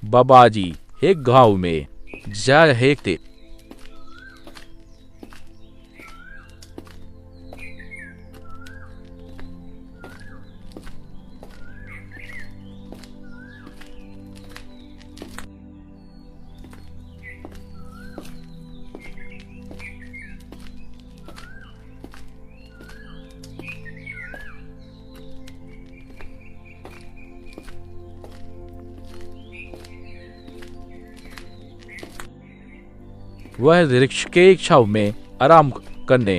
बाबाजी एक गांव में जा रहे थे। वह वृक्ष के छांव में आराम करने।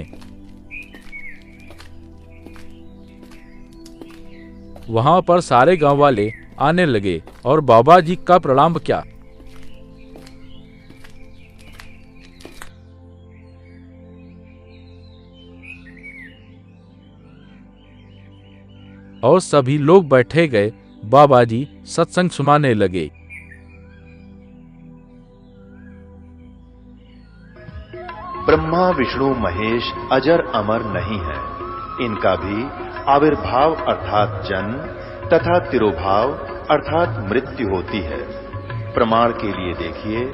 वहां पर सारे गांव वाले आने लगे और बाबा जी का प्रणाम किया। और सभी लोग बैठे गए। बाबा जी सत्संग सुनाने लगे। ब्रह्मा विष्णु महेश अजर अमर नहीं है। इनका भी आविर्भाव अर्थात जन्म तथा तिरोभाव अर्थात मृत्यु होती है। प्रमाण के लिए देखिए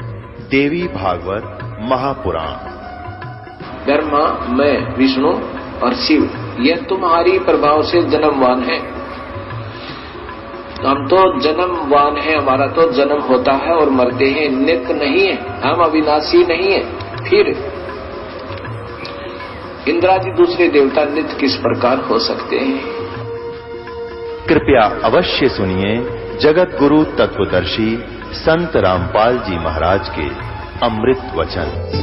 देवी भागवत महापुराण। ब्रह्मा, मैं, विष्णु और शिव ये तुम्हारी प्रभाव से जन्मवान है। हम तो जन्मवान है, हमारा तो जन्म होता है और मरते हैं, नित्य नहीं है, हम अविनाशी नहीं है। फिर इंद्रादि दूसरे देवता नित्य किस प्रकार हो सकते हैं? कृपया अवश्य सुनिए जगत गुरु तत्वदर्शी संत रामपाल जी महाराज के अमृत वचन।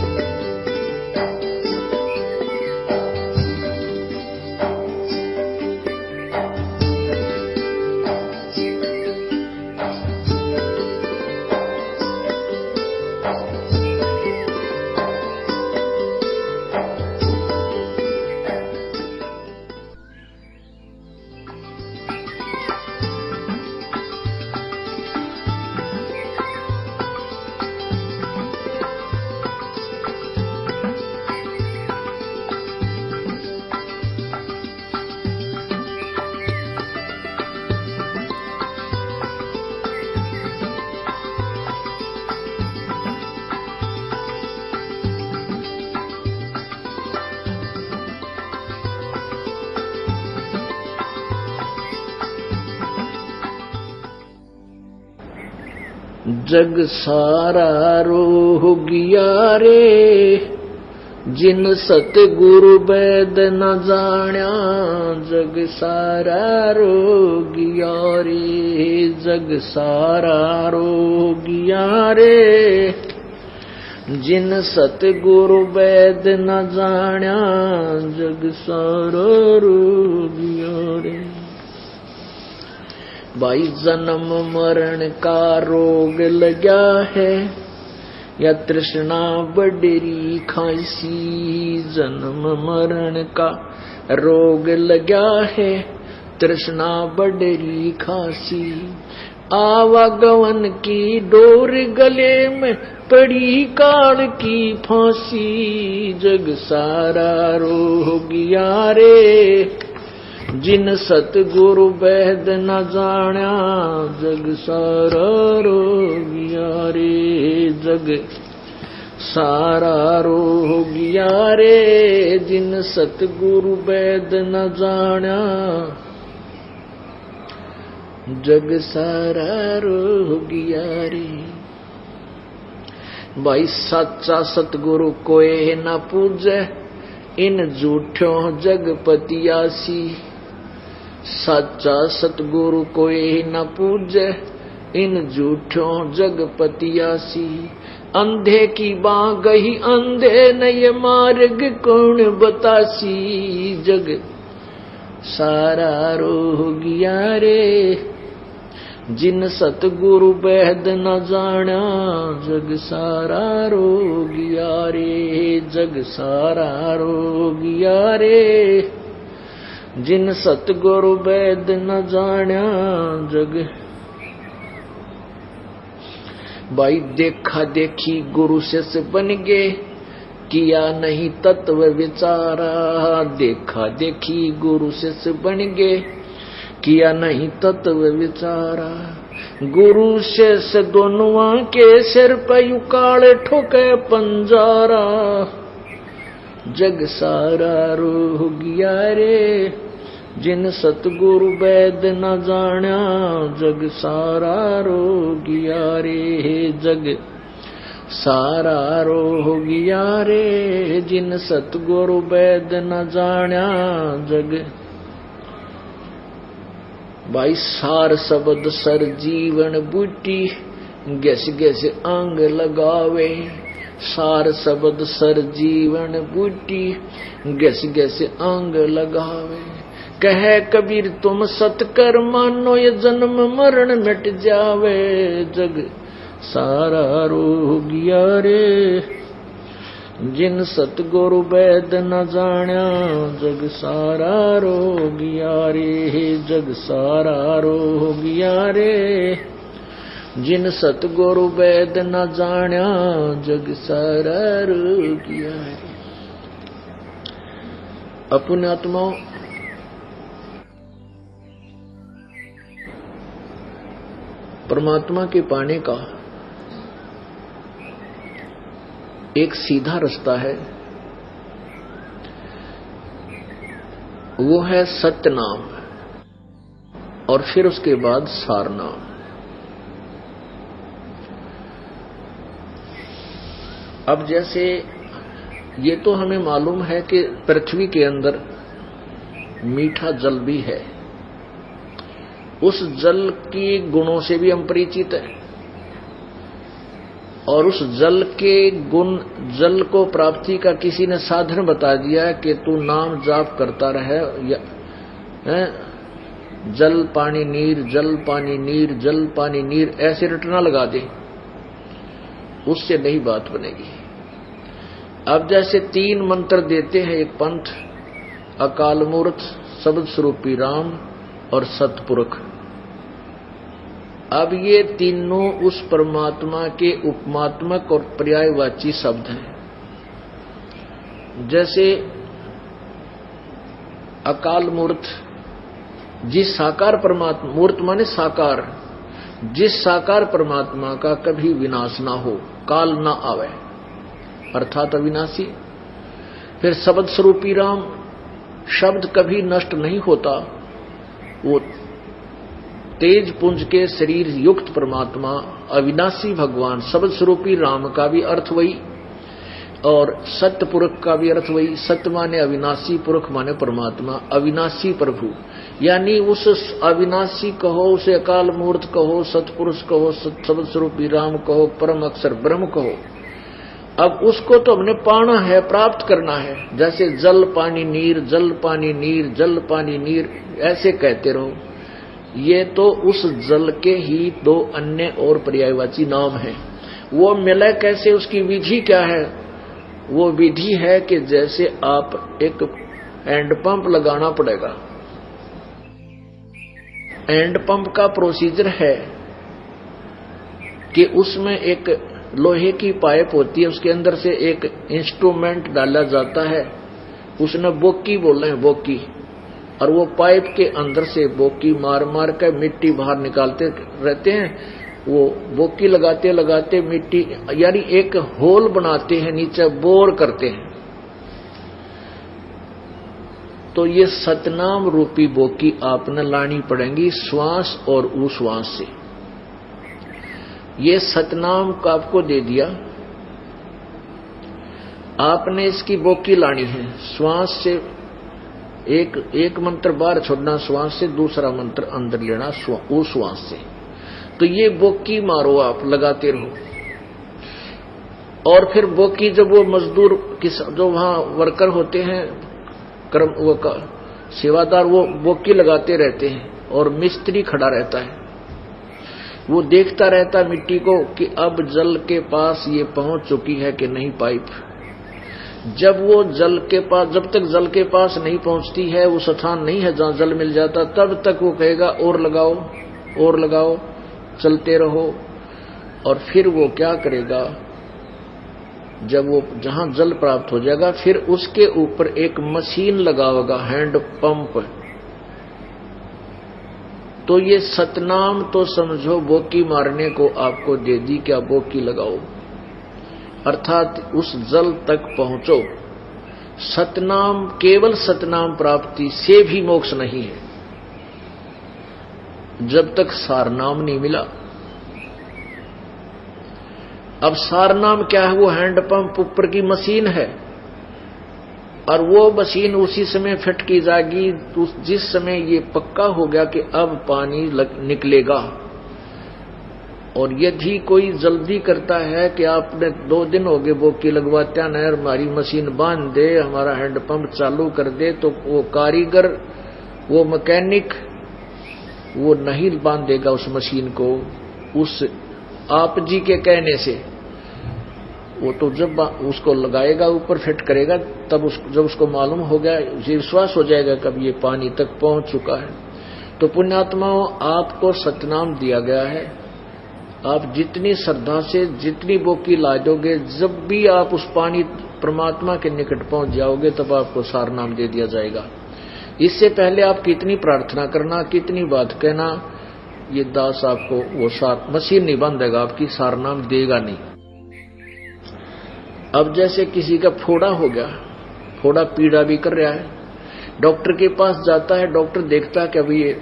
जग सारा रोह गया रे, जिन सतगुरु वैद न जाण्या। जग सारा रोह गया रे, जग सारा रोह गया रे, जिन सतगुरु वैद न जाण्या। जग सारा रोह गया रे। भाई जन्म मरण का रोग लगा है, या तृष्णा बडरी खांसी। जन्म मरण का रोग लगा है, तृष्णा बडरी खांसी। आवागमन की डोर गले में पड़ी काल की फांसी। जग सारा रोग गया रे, जिन सतगुरु वैद न जाण्या। जग सारा रोग गया रे, जग सारा रोग गया रे, जिन सतगुरु वैद न जाण्या। जग सारा रोग गया रे। भाई सच्चा सतगुरु कोई न पूजे, इन झूठों जगपतियासी। सच्चा सतगुरु कोई न पूजे, इन झूठों जगपतियासी। अंधे की बाँ गही अंधे न ये मार्ग कौन बतासी। जग सारा रोह गया रे, जिन सतगुरु वैद न जाण्या। जग सारा रोह गया रे, जग सारा रोह गया रे, जिन सतगुरु वैद न जाण्या। जग भाई देखा देखी गुरु शिष्य बन गए, किया नहीं तत्व विचारा। देखा देखी गुरु शिष्य बन गए, किया नहीं तत्व विचारा। गुरु से दोनों के सिर पे युकाल ठोके पंजारा, जग सारा रो गया रे जिन सतगुरु वैद न जाना, जग सारा रो गया रे, जग सारा रो गया रे जिन सतगुरु वैद न जाना, जग। भाई सार शब्द सर जीवन बूटी, गैस गैस अंग लगावे, सार शब्द सर जीवन बूटी, गैस गैस अंग लगावे। कहे कबीर तुम सतकर मानो, ये जन्म मरण मिट जावे, जग सारा रो गया रे जिन सतगुरु वैद न जाना, जग सारा रो गया रे, जग सारा रो गया रे जिन सतगुरु वैद न जाना, जग सारा रो गया रे। अपने आत्माओं, परमात्मा के पाने का एक सीधा रास्ता है, वो है सत्य नाम, और फिर उसके बाद सार नाम। अब जैसे ये तो हमें मालूम है कि पृथ्वी के अंदर मीठा जल भी है, उस जल के गुणों से भी हम परिचित हैं, और उस जल के गुण, जल को प्राप्ति का किसी ने साधन बता दिया कि तू नाम जाप करता रहे, जल पानी नीर, जल पानी नीर, जल पानी नीर, ऐसे रटना लगा दे, उससे नहीं बात बनेगी। अब जैसे 3 मंत्र देते हैं एक पंथ, अकाल मूर्त, शब्द स्वरूपी राम और सतपुरुष। अब ये तीनों उस परमात्मा के उपमात्मक और पर्यायवाची शब्द हैं। जैसे अकाल मूर्त, जिस साकार परमात्मा, मूर्त माने साकार, जिस साकार परमात्मा का कभी विनाश ना हो, काल ना आवे, अर्थात अविनाशी। फिर शब्द स्वरूपी राम, शब्द कभी नष्ट नहीं होता, वो तेज पुंज के शरीर युक्त परमात्मा, अविनाशी भगवान, शब्द स्वरूपी राम का भी अर्थ वही, और सत्य पुरुष का भी अर्थ वही। सत्य माने अविनाशी, पुरुष माने परमात्मा, अविनाशी प्रभु। यानी उस अविनाशी कहो, उसे अकाल मूर्त कहो, सतपुरुष कहो, शब्द स्वरूपी राम कहो, परम अक्षर ब्रह्म कहो। अब उसको तो हमने पाना है, प्राप्त करना है। जैसे जल पानी नीर, जल पानी नीर, जल पानी नीर, ऐसे कहते रहो। ये तो उस जल के ही 2 अन्य और पर्यायवाची नाम हैं। वो मिले कैसे, उसकी विधि क्या है? वो विधि है कि जैसे आप एक हैंड पंप लगाना पड़ेगा। हैंड पंप का प्रोसीजर है कि उसमें एक लोहे की पाइप होती है, उसके अंदर से एक इंस्ट्रूमेंट डाला जाता है, उसने बोकी बोलना है, बोकी, और वो पाइप के अंदर से बोकी मार मार कर मिट्टी बाहर निकालते रहते हैं। वो बोकी लगाते लगाते मिट्टी, यानी एक होल बनाते हैं, नीचे बोर करते हैं। तो ये सतनाम रूपी बोकी आपने लानी पड़ेगी श्वास और उश्वास से। ये सतनाम का आपको दे दिया, आपने इसकी बोकी लानी है। श्वास से एक मंत्र बाहर छोड़ना श्वास से, दूसरा मंत्र अंदर लेना उश्वास से। तो ये बोकी मारो, आप लगाते रहो। और फिर बोकी जब वो मजदूर जो वहां वर्कर होते हैं, वो का सेवादार, वो बोकी लगाते रहते हैं, और मिस्त्री खड़ा रहता है, वो देखता रहता है मिट्टी को कि अब जल के पास ये पहुंच चुकी है कि नहीं पाइप। जब वो जल के पास, जब तक जल के पास नहीं पहुंचती है, वो स्थान नहीं है जहां जल मिल जाता, तब तक वो कहेगा और लगाओ और लगाओ, चलते रहो। और फिर वो क्या करेगा, जब वो जहां जल प्राप्त हो जाएगा, फिर उसके ऊपर एक मशीन लगाएगा, हैंड पंप। तो ये सतनाम तो समझो बोकी मारने को आपको दे दी, क्या बोकी लगाओ, अर्थात उस जल तक पहुंचो। सतनाम, केवल सतनाम प्राप्ति से भी मोक्ष नहीं है जब तक सारनाम नहीं मिला। अब सारनाम क्या है? वो हैंडपंप ऊपर की मशीन है, और वो मशीन उसी समय फिट की जाएगी जिस समय ये पक्का हो गया कि अब पानी निकलेगा। और यदि कोई जल्दी करता है कि आपने 2 दिन हो गए बोकी लगवाते हैं, हमारी मशीन बांध दे, हमारा हैंडपंप चालू कर दे, तो वो कारीगर, वो मैकेनिक, वो नहीं बांधेगा उस मशीन को उस आप जी के कहने से। वो तो जब उसको लगाएगा, ऊपर फिट करेगा, तब जब उसको मालूम हो गया, विश्वास हो जाएगा कब ये पानी तक पहुंच चुका है। तो पुण्यात्माओं, आपको सतनाम दिया गया है। आप जितनी श्रद्धा से जितनी बोकी लादोगे, जब भी आप उस पानी परमात्मा के निकट पहुंच जाओगे, तब आपको सारनाम दे दिया जाएगा। इससे पहले आप कितनी प्रार्थना करना, कितनी बात कहना, ये दास आपको वो मशीन नहीं बांधेगा, आपकी सारनाम देगा नहीं। अब जैसे किसी का फोड़ा हो गया, फोड़ा पीड़ा भी कर रहा है, डॉक्टर के पास जाता है, डॉक्टर देखता है कि अभी ये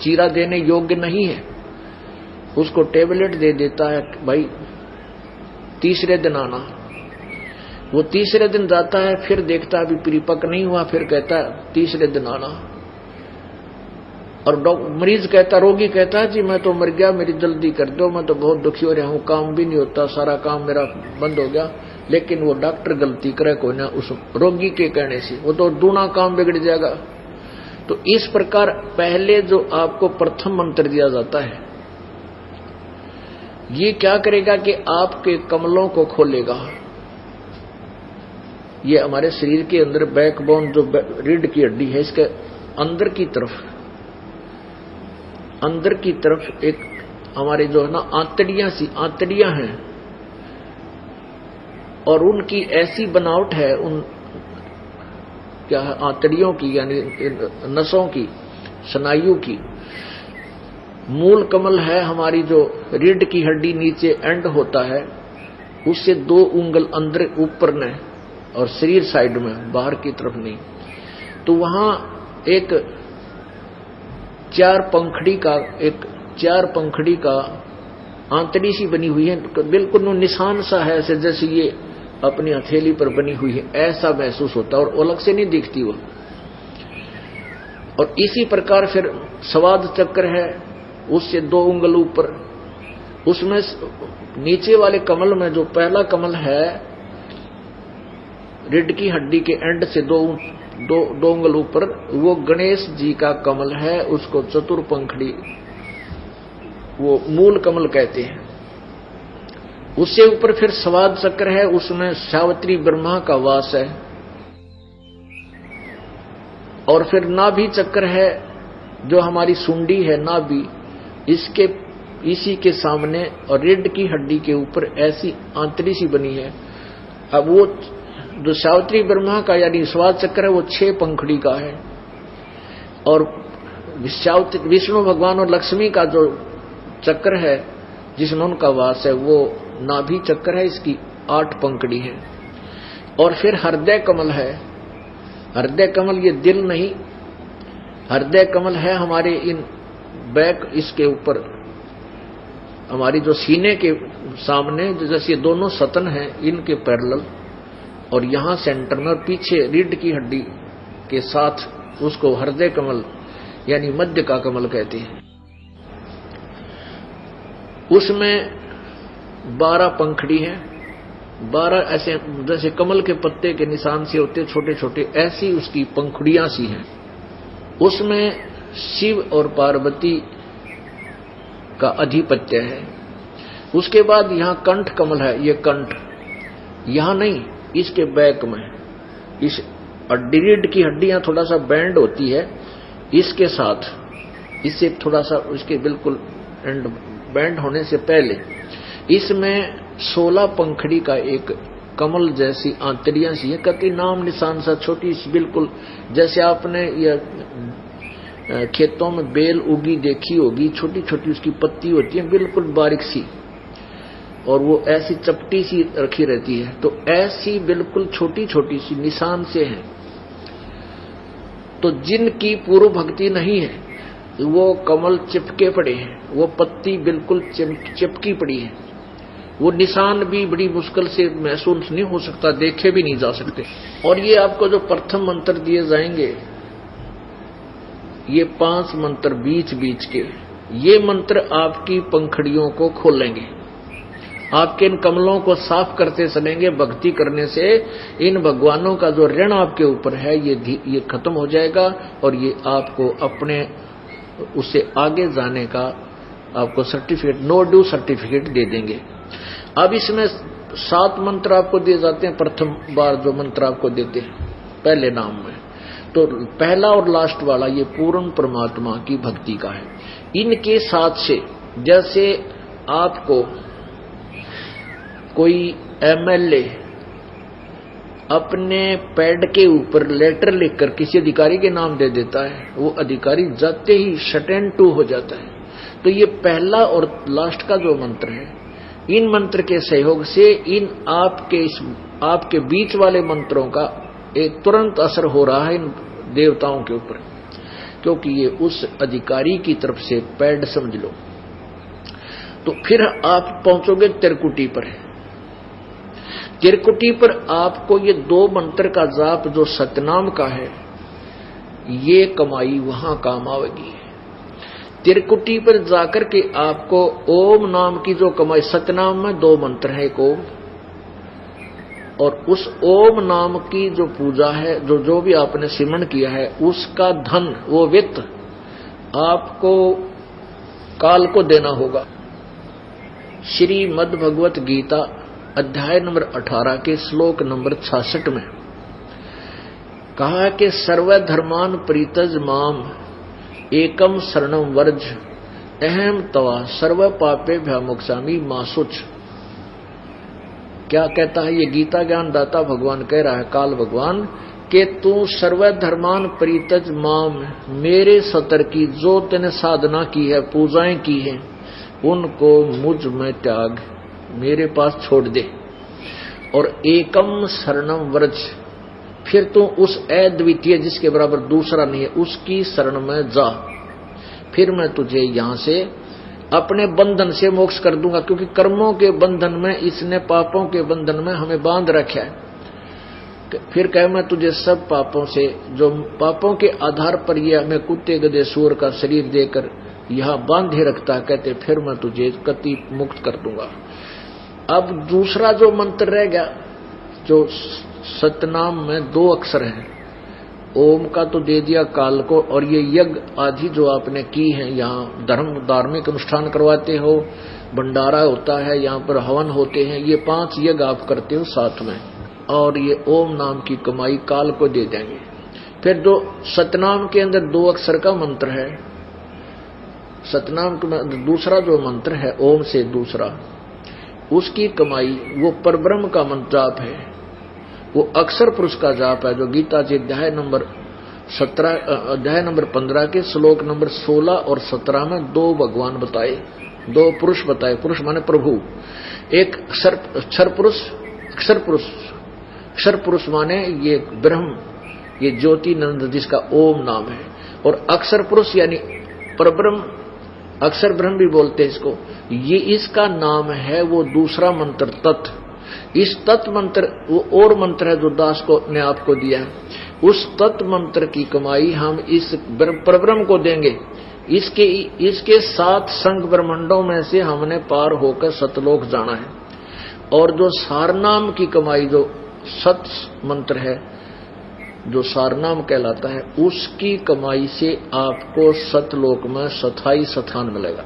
चीरा देने योग्य नहीं है, उसको टेबलेट दे देता है, भाई तीसरे दिन आना। वो तीसरे दिन जाता है, फिर देखता है अभी परिपक्व नहीं हुआ, फिर कहता है तीसरे दिन आना। और मरीज कहता, रोगी कहता है, जी मैं तो मर गया, मेरी जल्दी कर दो, मैं तो बहुत दुखी हो रहा हूं, काम भी नहीं होता, सारा काम मेरा बंद हो गया। लेकिन वो डॉक्टर गलती करे कोई ना, उस रोगी के कहने से वो तो दूना काम बिगड़ जाएगा। तो इस प्रकार पहले जो आपको प्रथम मंत्र दिया जाता है, ये क्या करेगा कि आपके कमलों को खोलेगा। ये हमारे शरीर के अंदर बैकबोन, जो रीढ़ की हड्डी है, इसके अंदर की तरफ एक हमारे जो है ना आंतड़ियां हैं, और उनकी ऐसी बनावट है, उन क्या है, आंतड़ियों की यानी नसों की, स्नायु की। मूल कमल है हमारी जो रीढ़ की हड्डी नीचे एंड होता है, उससे 2 उंगल अंदर ऊपर ने, और शरीर साइड में, बाहर की तरफ नहीं। तो वहां एक 4 पंखड़ी का आंतड़ी सी बनी हुई है, बिल्कुल निशान सा है, ऐसे जैसे ये अपनी हथेली पर बनी हुई है, ऐसा महसूस होता है, और अलग से नहीं दिखती वो। और इसी प्रकार फिर स्वाद चक्र है, उससे 2 उंगल ऊपर, उसमें नीचे वाले कमल में जो पहला कमल है, रीढ़ की हड्डी के एंड से 2 उंगल ऊपर, वो गणेश जी का कमल है, उसको चतुर्पंखड़ी, वो मूल कमल कहते हैं। उससे ऊपर फिर स्वाद चक्र है, उसमें सावित्री ब्रह्मा का वास है। और फिर नाभि चक्र है, जो हमारी सुंडी है नाभि, इसी के सामने और रीढ़ की हड्डी के ऊपर ऐसी आंतड़ी सी बनी है। अब वो जो सावित्री ब्रह्मा का यानी स्वाद चक्र है, वो 6 पंखड़ी का है। और विष्णु भगवान और लक्ष्मी का जो चक्र है, जिसमें उनका वास है, वो नाभि चक्र है, इसकी 8 पंखड़ी है। और फिर हृदय कमल है। हृदय कमल ये दिल नहीं, हृदय कमल है हमारे इन बैक, इसके ऊपर हमारी जो सीने के सामने, जैसे दोनों सतन हैं इनके पैरेलल, और यहां सेंटर में, और पीछे रीढ़ की हड्डी के साथ, उसको हृदय कमल यानी मध्य का कमल कहते हैं। उसमें 12 पंखड़ी है, 12 ऐसे जैसे कमल के पत्ते के निशान से होते छोटे छोटे, ऐसी उसकी पंखुड़ियां सी हैं। उसमें शिव और पार्वती का अधिपत्य है। उसके बाद यहां कंठ कमल है, ये कंठ यहां नहीं, इसके बैक में, इस रीढ़ की हड्डियां थोड़ा सा बैंड होती है, इसके साथ, इससे थोड़ा सा उसके बिल्कुल एंड बैंड होने से पहले, इसमें 16 पंखड़ी का एक कमल जैसी आंतड़ियां सी है, कति नाम निशान सा छोटी सी, बिल्कुल जैसे आपने ये खेतों में बेल उगी देखी होगी, छोटी छोटी उसकी पत्ती होती है, बिल्कुल बारीक सी, और वो ऐसी चपटी सी रखी रहती है। तो ऐसी बिल्कुल छोटी छोटी सी निशान से है। तो जिनकी पूर्व भक्ति नहीं है वो कमल चिपके पड़े हैं, वो पत्ती बिल्कुल चिपकी पड़ी है, वो निशान भी बड़ी मुश्किल से महसूस नहीं हो सकता, देखे भी नहीं जा सकते। और ये आपको जो प्रथम मंत्र दिए जाएंगे, ये 5 मंत्र बीच बीच के, ये मंत्र आपकी पंखड़ियों को खोलेंगे, आपके इन कमलों को साफ करते चलेंगे। भक्ति करने से इन भगवानों का जो ऋण आपके ऊपर है ये खत्म हो जाएगा, और ये आपको अपने उससे आगे जाने का आपको सर्टिफिकेट, नो ड्यू सर्टिफिकेट दे देंगे। अब इसमें 7 मंत्र आपको दिए जाते हैं। प्रथम बार जो मंत्र आपको देते हैं पहले नाम में, तो पहला और लास्ट वाला ये पूर्ण परमात्मा की भक्ति का है। इनके साथ से जैसे आपको कोई एमएलए अपने पैड के ऊपर लेटर लिखकर किसी अधिकारी के नाम दे देता है, वो अधिकारी जाते ही शट एंड टू हो जाता है। तो ये पहला और लास्ट का जो मंत्र है, इन मंत्र के सहयोग से इन आपके बीच वाले मंत्रों का एक तुरंत असर हो रहा है इन देवताओं के ऊपर, क्योंकि ये उस अधिकारी की तरफ से पैड समझ लो। तो फिर आप पहुंचोगे त्रिकुटी पर। त्रिकुटी पर आपको ये 2 मंत्र का जाप जो सतनाम का है, ये कमाई वहां काम आवेगी। त्रिकुटी पर जाकर के आपको ओम नाम की जो कमाई, सतनाम में 2 मंत्र है, एक ओम, और उस ओम नाम की जो पूजा है, जो भी आपने सिमरण किया है, उसका धन, वो वित्त आपको काल को देना होगा। श्रीमद् भगवत गीता अध्याय नंबर 18 के श्लोक नंबर 66 में कहा है कि सर्वधर्मान परित्यज माम एकम शरणम वर्ज अहम तवा सर्व पापे भ्यामोक्षामि मा शुच। क्या कहता है ये गीता ज्ञान दाता भगवान कह रहा है, काल भगवान, कि तू सर्वधर्मान परित्यज माम, मेरे सतर की जो तूने साधना की है, पूजाएं की हैं, उनको मुझ में त्याग, मेरे पास छोड़ दे, और एकम शरणम व्रज, फिर तू उस अद्वितीय जिसके बराबर दूसरा नहीं है उसकी शरण में जा, फिर मैं तुझे यहां से अपने बंधन से मोक्ष कर दूंगा। क्योंकि कर्मों के बंधन में, इसने पापों के बंधन में हमें बांध रखा है। फिर कहे मैं तुझे सब पापों से, जो पापों के आधार पर ये हमें कुत्ते गधे सूअर का शरीर देकर यहां बांधे रखता, कहते फिर मैं तुझे कति मुक्त कर दूंगा। अब दूसरा जो मंत्र रह गया, जो सतनाम में 2 अक्षर हैं, ओम का तो दे दिया काल को, और ये यज्ञ आदि जो आपने की है, यहाँ धार्मिक अनुष्ठान करवाते हो, भंडारा होता है, यहाँ पर हवन होते हैं, ये 5 यज्ञ आप करते हो साथ में, और ये ओम नाम की कमाई काल को दे देंगे। फिर जो सतनाम के अंदर 2 अक्षर का मंत्र है, सतनाम का दूसरा जो मंत्र है ओम से दूसरा, उसकी कमाई वो परब्रह्म का मंत्र जाप है, वो अक्षर पुरुष का जाप है, जो गीता जी अध्याय नंबर 15 के श्लोक नंबर 16 और 17 में 2 भगवान बताए, 2 पुरुष बताए। पुरुष माने प्रभु, एक अक्षर पुरुष, अक्षर पुरुष माने ये ब्रह्म, ये ज्योति नंद जिसका ओम नाम है, और अक्षर पुरुष यानी परब्रह्म, अक्षर ब्रह्म भी बोलते हैं इसको, ये इसका नाम है वो दूसरा मंत्र तत्। इस तत् मंत्र वो और मंत्र है जो दास को ने आपको दिया है, उस तत् मंत्र की कमाई हम इस परब्रह्म को देंगे। इसके 7 संग ब्रह्मांडों में से हमने पार होकर सतलोक जाना है, और जो सारनाम की कमाई, जो सत मंत्र है, जो सारनाम कहलाता है, उसकी कमाई से आपको सतलोक में स्थायी स्थान मिलेगा।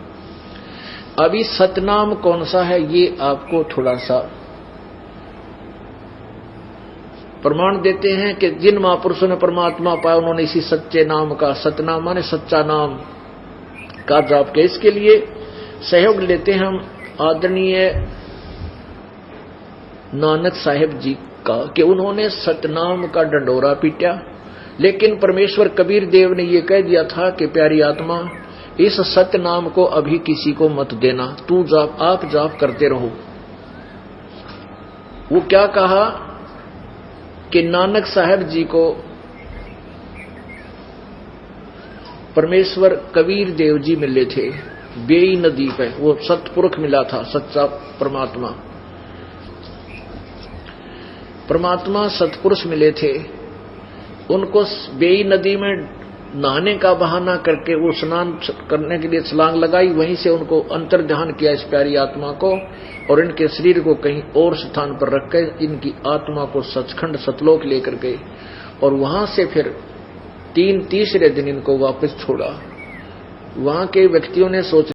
अभी सतनाम कौन सा है ये आपको थोड़ा सा प्रमाण देते हैं कि जिन महापुरुषों ने परमात्मा पाया उन्होंने इसी सच्चे नाम का, सतनाम माने सच्चा नाम का जाप किया। इसके लिए सहयोग लेते हैं हम आदरणीय नानक साहिब जी का, कि उन्होंने सतनाम का डंडोरा पीटा लेकिन परमेश्वर कबीर देव ने ये कह दिया था कि प्यारी आत्मा, इस सत्य नाम को अभी किसी को मत देना, तू जाप, आप जाप करते रहो। वो क्या कहा कि नानक साहब जी को परमेश्वर कबीर देव जी मिले थे बेई नदी पे, वो सतपुरुष मिला था, सच्चा परमात्मा, परमात्मा सतपुरुष मिले थे। उनको बेई नदी में नहाने का बहाना करके वो स्नान करने के लिए छलांग लगाई, वहीं से उनको अंतर ध्यान किया इस प्यारी आत्मा को, और इनके शरीर को कहीं और स्थान पर रख कर इनकी आत्मा को सचखंड सतलोक लेकर गए, और वहां से फिर तीसरे दिन इनको वापस छोड़ा। वहां के व्यक्तियों ने सोच